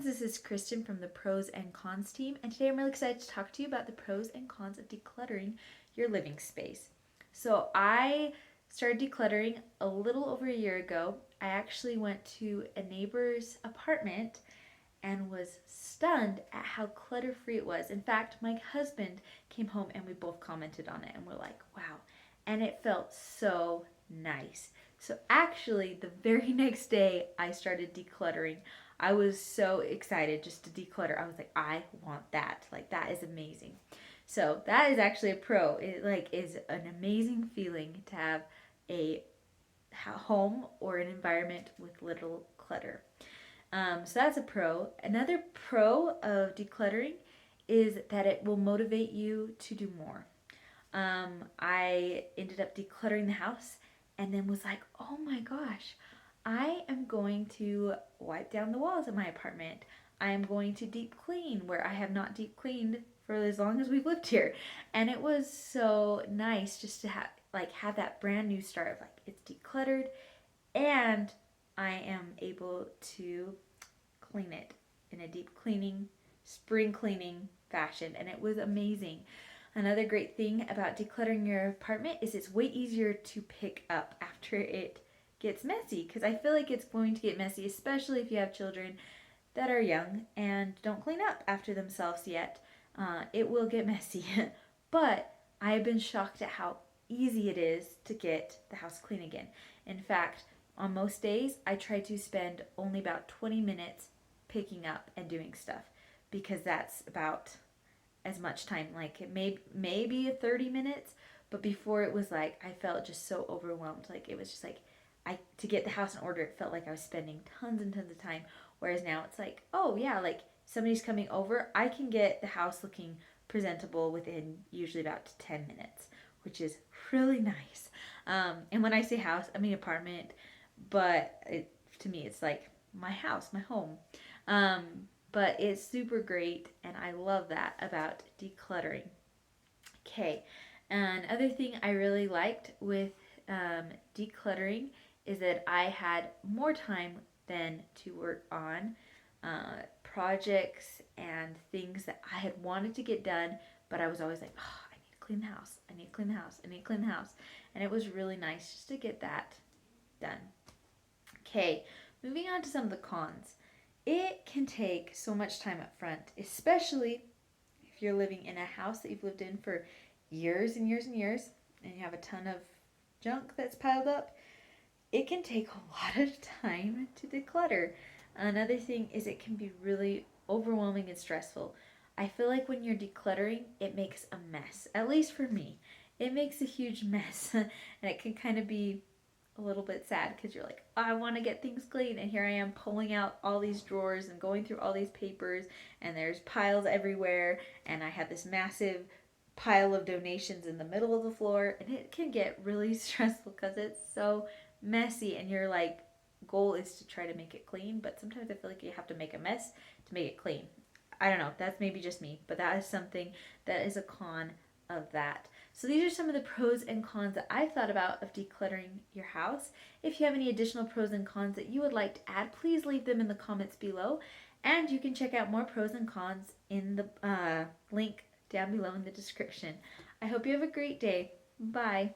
This is Kristen from the Pros and Cons team, and today I'm really excited to talk to you about the pros and cons of decluttering your living space. So, I started decluttering a little over a year ago. I actually went to a neighbor's apartment and was stunned at how clutter free it was. In fact, my husband came home and we both commented on it and we're like, wow. And it felt so nice. So, actually, the very next day, I started decluttering. I was so excited just to declutter. I was like, I want that. Like, that is amazing. So, that is actually a pro. It like is an amazing feeling to have a home or an environment with little clutter. So that's a pro. Another pro of decluttering is that it will motivate you to do more. I ended up decluttering the house and then was like, oh my gosh, I am going to wipe down the walls of my apartment. I am going to deep clean where I have not deep cleaned for as long as we've lived here. And it was so nice just to have that brand new start of like it's decluttered and I am able to clean it in a deep cleaning, spring cleaning fashion, and it was amazing. Another great thing about decluttering your apartment is it's way easier to pick up after it gets messy because I feel like it's going to get messy, especially if you have children that are young and don't clean up after themselves yet. It will get messy, but I have been shocked at how easy it is to get the house clean again. In fact, on most days, I try to spend only about 20 minutes picking up and doing stuff because that's about as much time. Like it maybe 30 minutes, but before it was like I felt just so overwhelmed. Like it was just like I to get the house in order, it felt like I was spending tons and tons of time. Whereas now it's like, oh yeah, like somebody's coming over, I can get the house looking presentable within usually about 10 minutes, which is really nice. And when I say house, I mean apartment, but to me, it's like my house, my home. Um, but it's super great, and I love that about decluttering. Okay, another thing I really liked with decluttering is that I had more time then to work on projects and things that I had wanted to get done, but I was always like, oh, I need to clean the house, I need to clean the house, I need to clean the house. And it was really nice just to get that done. Okay, moving on to some of the cons. It can take so much time up front, especially if you're living in a house that you've lived in for years and years and years, and you have a ton of junk that's piled up. It can take a lot of time to declutter. Another thing is it can be really overwhelming and stressful. I feel like when you're decluttering, it makes a mess. At least for me, it makes a huge mess, and it can kind of be a little bit sad because you're like, oh, I want to get things clean, and here I am pulling out all these drawers and going through all these papers, and there's piles everywhere, and I have this massive pile of donations in the middle of the floor, and it can get really stressful because it's so messy, and your like goal is to try to make it clean, but sometimes I feel like you have to make a mess to make it clean. I don't know, that's maybe just me, but that is something that is a con of that. So these are some of the pros and cons that I've thought about of decluttering your house. If you have any additional pros and cons that you would like to add, please leave them in the comments below. And you can check out more pros and cons in the link down below in the description. I hope you have a great day. Bye.